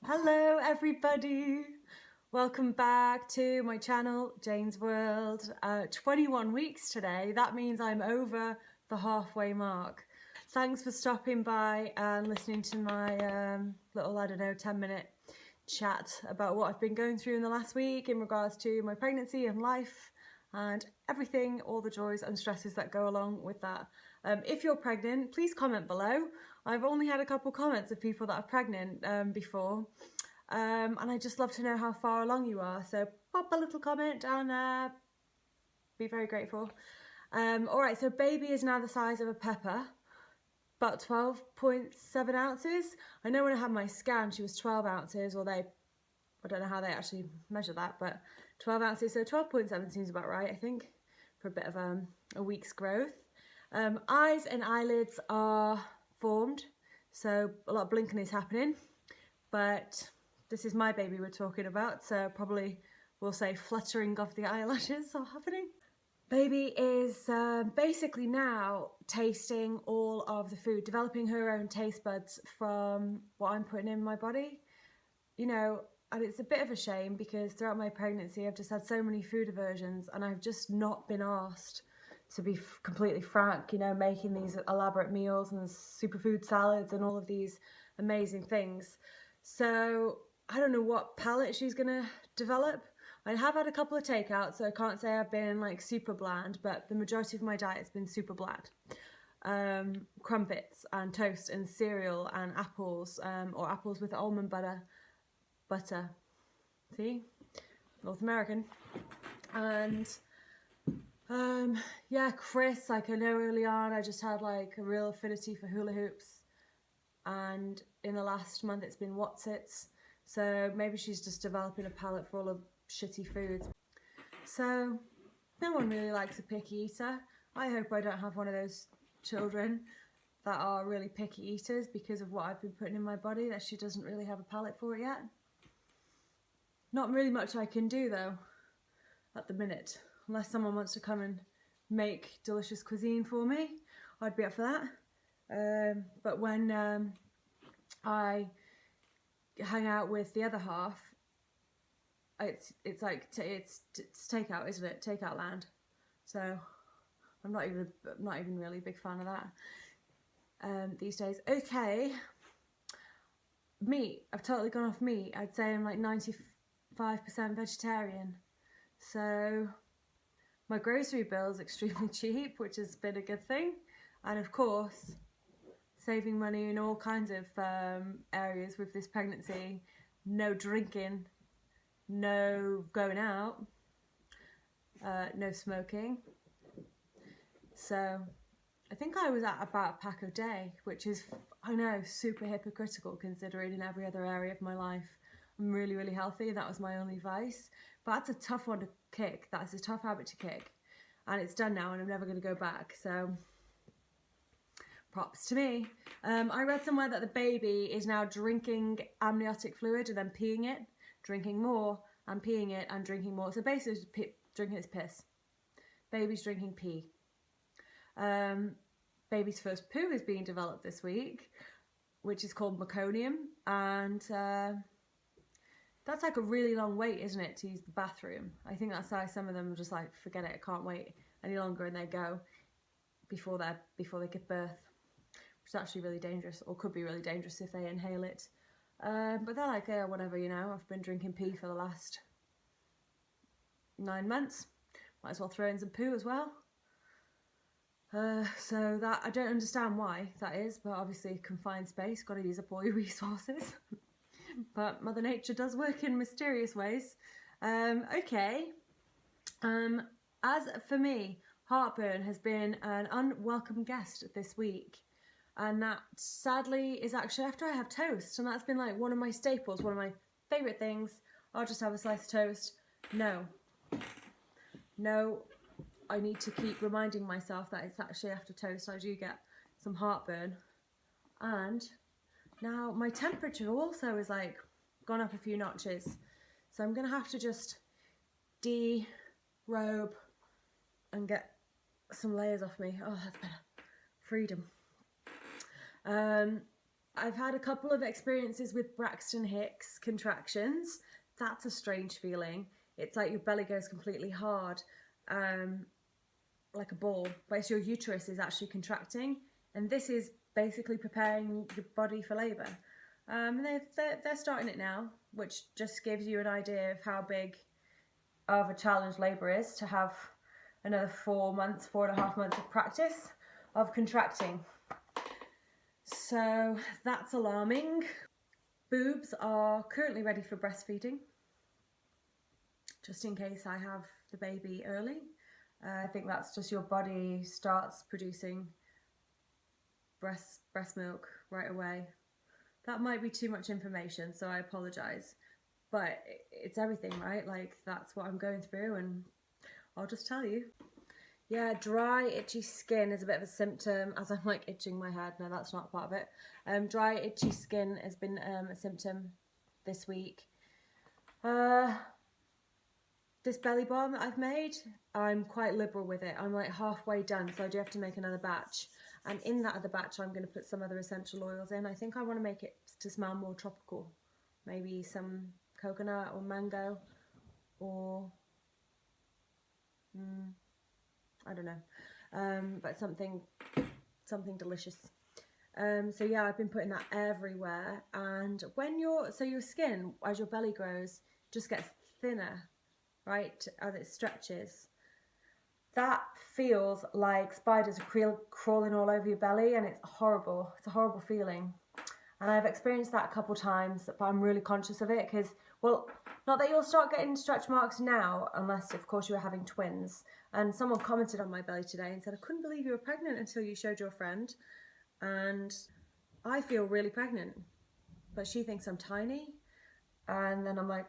Hello everybody, welcome back to my channel, Jane's World. 21 weeks today, that means I'm over the halfway mark. Thanks for stopping by and listening to my little, 10-minute chat about what I've been going through in the last week in regards to my pregnancy and life and everything, all the joys and stresses that go along with that. If you're pregnant, please comment below. I've only had a couple comments of people that are pregnant before, and I just love to know how far along you are. So pop a little comment and be very grateful. All right, so baby is now the size of a pepper, about 12.7 ounces. I know when I had my scan, she was 12 ounces, or I don't know how they actually measure that, but 12 ounces, so 12.7 seems about right, I think, for a bit of a week's growth. Eyes and eyelids are formed, so a lot of blinking is happening, but this is my baby we're talking about, so probably we'll say fluttering of the eyelashes are happening. Baby is basically now tasting all of the food, developing her own taste buds from what I'm putting in my body. You know, and it's a bit of a shame because throughout my pregnancy I've just had so many food aversions and I've just not been asked, to be completely frank, you know, making these elaborate meals and superfood salads and all of these amazing things. So I don't know what palate she's gonna develop. I have had a couple of takeouts, so I can't say I've been like super bland, but the majority of my diet's been super bland. Crumpets and toast and cereal and apples, or apples with almond butter, see, North American. And yeah, Chris, like I know early on I just had like a real affinity for hula hoops, and in the last month it's been Wotsits, so maybe she's just developing a palate for all of shitty foods. So no one really likes a picky eater. I hope I don't have one of those children that are really picky eaters because of what I've been putting in my body, that she doesn't really have a palate for it yet. Not really much I can do though at the minute, unless someone wants to come and make delicious cuisine for me. I'd be up for that. But when I hang out with the other half, it's like it's takeout, isn't it? Takeout land. So I'm not even really a big fan of that these days. Okay, meat. I've totally gone off meat. I'd say I'm like 95% vegetarian. So my grocery bill is extremely cheap, which has been a good thing. And of course, saving money in all kinds of areas with this pregnancy. No drinking, no going out, no smoking. So I think I was at about a pack a day, which is, I know, super hypocritical considering in every other area of my life I'm really, really healthy and that was my only vice. But that's a tough one to kick. That's a tough habit to kick. And it's done now and I'm never going to go back. So props to me. I read somewhere that the baby is now drinking amniotic fluid and then peeing it, drinking more and peeing it and drinking more. So basically drinking its piss. Baby's drinking pee. Baby's first poo is being developed this week, which is called meconium, and that's like a really long wait, isn't it, to use the bathroom? I think that's why some of them are just like, forget it, I can't wait any longer, and they go before they give birth, which is actually really dangerous, or could be really dangerous if they inhale it. But they're like, yeah, whatever, you know, I've been drinking pee for the last 9 months, might as well throw in some poo as well. So that, I don't understand why that is, but obviously confined space, got to use up all your resources. But Mother Nature does work in mysterious ways. Okay. As for me, heartburn has been an unwelcome guest this week. And that sadly is actually after I have toast. And that's been like one of my staples, one of my favourite things. I'll just have a slice of toast. No, I need to keep reminding myself that it's actually after toast I do get some heartburn. And now my temperature also is like gone up a few notches. So I'm gonna have to just de-robe and get some layers off me. Oh, that's better. Freedom. I've had a couple of experiences with Braxton Hicks contractions. That's a strange feeling. It's like your belly goes completely hard, like a ball, whereas your uterus is actually contracting, and this is basically preparing your body for labour. They're starting it now, which just gives you an idea of how big of a challenge labour is, to have another 4 months, 4.5 months of practice of contracting. So that's alarming. Boobs are currently ready for breastfeeding, just in case I have the baby early. I think that's just your body starts producing breast milk right away. That might be too much information, so I apologise. But it's everything, right? Like, that's what I'm going through, and I'll just tell you. Yeah, dry, itchy skin is a bit of a symptom, as I'm like itching my head. No, that's not part of it. Dry, itchy skin has been a symptom this week. This belly balm that I've made, I'm quite liberal with it. I'm like halfway done, so I do have to make another batch. And in that other batch, I'm going to put some other essential oils in. I think I want to make it to smell more tropical. Maybe some coconut or mango, or I don't know, but something delicious. So yeah, I've been putting that everywhere. And when your skin, as your belly grows, just gets thinner, right, as it stretches. That feels like spiders are crawling all over your belly, and it's horrible. It's a horrible feeling. And I've experienced that a couple times, but I'm really conscious of it because, well, not that you'll start getting stretch marks now, unless, of course, you were having twins. And someone commented on my belly today and said, I couldn't believe you were pregnant until you showed your friend. And I feel really pregnant, but she thinks I'm tiny. And then I'm like,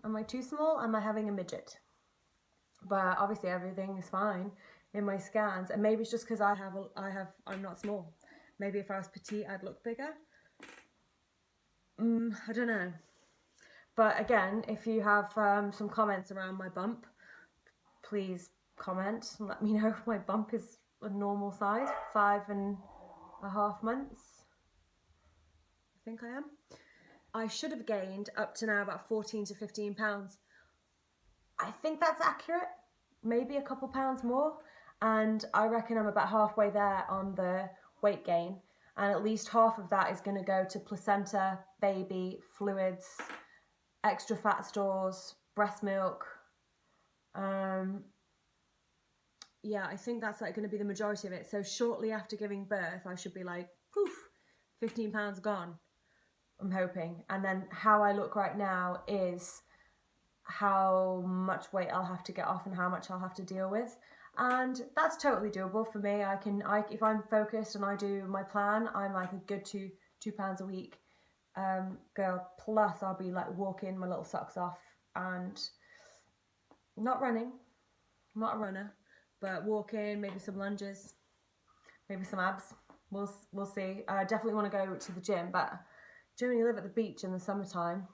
am I too small? Am I having a midget? But obviously everything is fine in my scans, and maybe it's just because I'm not small. Maybe if I was petite, I'd look bigger. I don't know. But again, if you have some comments around my bump, please comment and let me know if my bump is a normal size, 5.5 months. I think I am. I should have gained up to now about 14 to 15 pounds. I think that's accurate, maybe a couple pounds more, and I reckon I'm about halfway there on the weight gain, and at least half of that is going to go to placenta, baby, fluids, extra fat stores, breast milk. Yeah, I think that's like going to be the majority of it. So shortly after giving birth, I should be like, poof, 15 pounds gone, I'm hoping. And then how I look right now is how much weight I'll have to get off and how much I'll have to deal with, and that's totally doable for me. If I'm focused and I do my plan, I'm like a good 2 pounds a week girl. Plus I'll be like walking my little socks off and not running. I'm not a runner, but walking, maybe some lunges, maybe some abs. We'll see. I definitely want to go to the gym, but when you live at the beach in the summertime,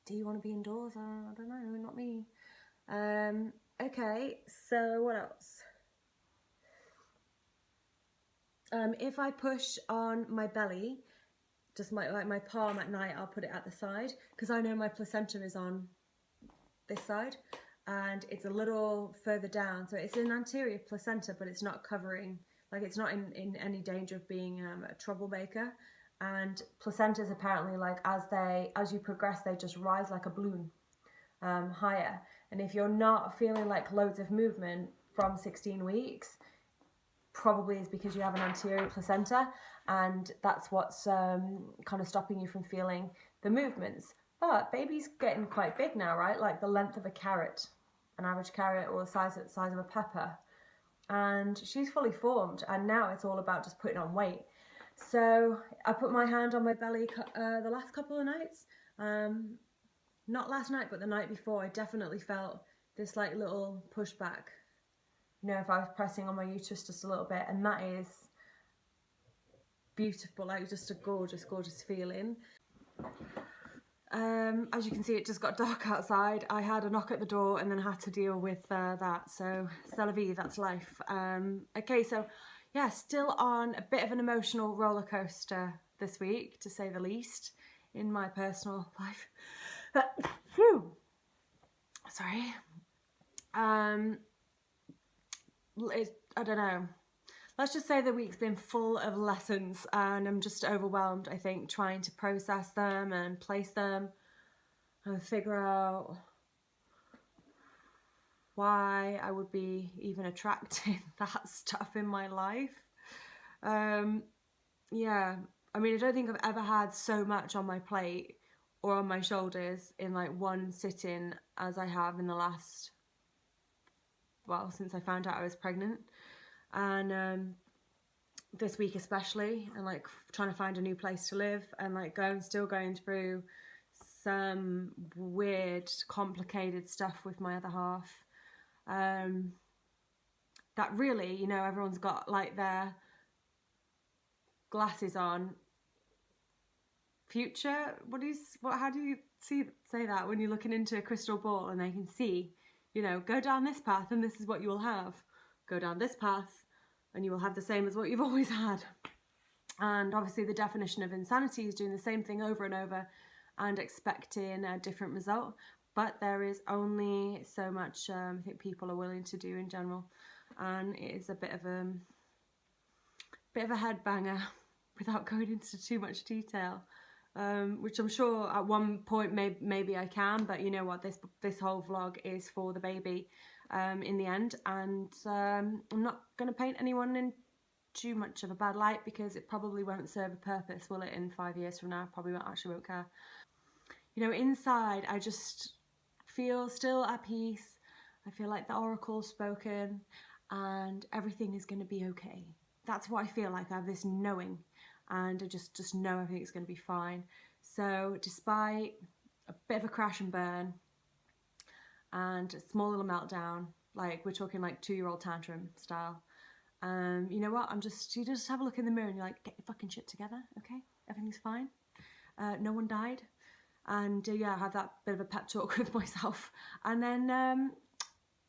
do you want to be indoors? I don't know, not me. Okay, so what else? If I push on my belly, just my palm at night, I'll put it at the side, because I know my placenta is on this side, and it's a little further down, so it's an anterior placenta, but it's not covering, like it's not in any danger of being a troublemaker. And placentas apparently, like as you progress, they just rise like a balloon higher. And if you're not feeling like loads of movement from 16 weeks, probably is because you have an anterior placenta, and that's what's kind of stopping you from feeling the movements. But baby's getting quite big now, right? Like the length of a carrot, an average carrot, or the size of a pepper. And she's fully formed, and now it's all about just putting on weight. So I put my hand on my belly the last couple of nights. Not last night, but the night before, I definitely felt this like little pushback. You know, if I was pressing on my uterus just a little bit, and that is beautiful, like just a gorgeous, gorgeous feeling. As you can see, it just got dark outside. I had a knock at the door and then had to deal with that. So, c'est la vie, that's life. Okay, so yeah, still on a bit of an emotional roller coaster this week, to say the least, in my personal life. Phew. Sorry. I don't know. Let's just say the week's been full of lessons and I'm just overwhelmed, I think, trying to process them and place them and figure out why I would be even attracting that stuff in my life. Yeah, I mean, I don't think I've ever had so much on my plate or on my shoulders in like one sitting as I have in the last, well, since I found out I was pregnant. And this week especially, and like trying to find a new place to live, and like still going through some weird, complicated stuff with my other half. That really, you know, everyone's got like their glasses on. Future, how do you say that when you're looking into a crystal ball and they can see, you know, go down this path and this is what you will have. Go down this path and you will have the same as what you've always had. And obviously the definition of insanity is doing the same thing over and over and expecting a different result. But there is only so much I think people are willing to do in general, and it is a bit of a headbanger without going into too much detail. Which I'm sure at one point maybe I can, but you know what, this whole vlog is for the baby in the end, and I'm not going to paint anyone in too much of a bad light, because it probably won't serve a purpose, will it, in 5 years from now? Probably won't care. You know, inside I just feel still at peace. I feel like the oracle's spoken and everything is going to be okay. That's what I feel like. I have this knowing, and I just know everything's going to be fine. So despite a bit of a crash and burn and a small little meltdown, like we're talking like 2-year-old tantrum style, you know what, you just have a look in the mirror and you're like, get your fucking shit together, okay? Everything's fine. No one died. And yeah, I have that bit of a pep talk with myself. And then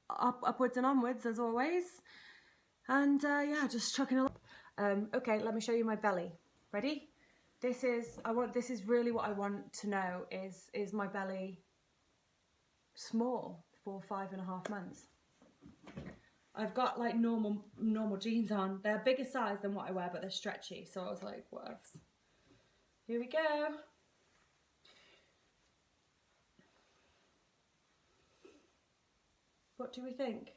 upwards and onwards as always. And yeah, just chucking along. Okay, let me show you my belly. Ready? This is really what I want to know, is my belly small for 5.5 months? I've got like normal jeans on. They're bigger size than what I wear, but they're stretchy. So I was like, what else? Here we go. What do we think?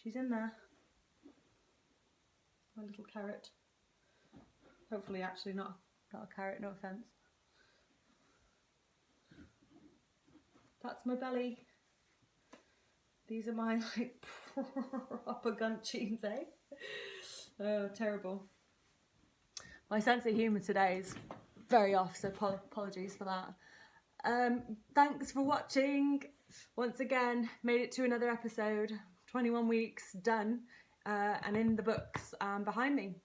She's in there. My little carrot. Hopefully actually not a carrot, no offence. That's my belly. These are my like proper gunt jeans, eh? Oh, terrible. My sense of humour today is very off, so apologies for that. Thanks for watching. Once again, made it to another episode. 21 weeks done, and in the books behind me.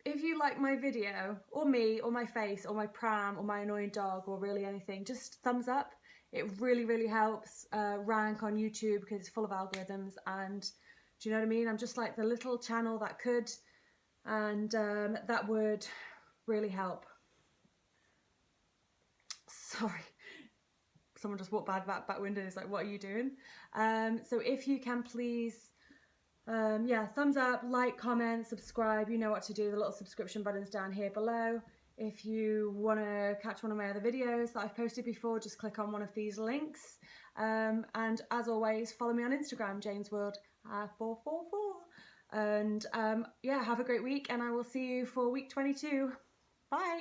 If you like my video, or me, or my face, or my pram, or my annoying dog, or really anything, just thumbs up. It really helps rank on YouTube, because it's full of algorithms, and do you know what I mean? I'm just like the little channel that could, and that would really help. Sorry, someone just walked by the back window and is like, what are you doing? So if you can please, yeah, thumbs up, like, comment, subscribe, you know what to do. The little subscription button's down here below. If you want to catch one of my other videos that I've posted before, just click on one of these links. And as always, follow me on Instagram, JamesWorld444. And yeah, have a great week, and I will see you for week 22. Bye.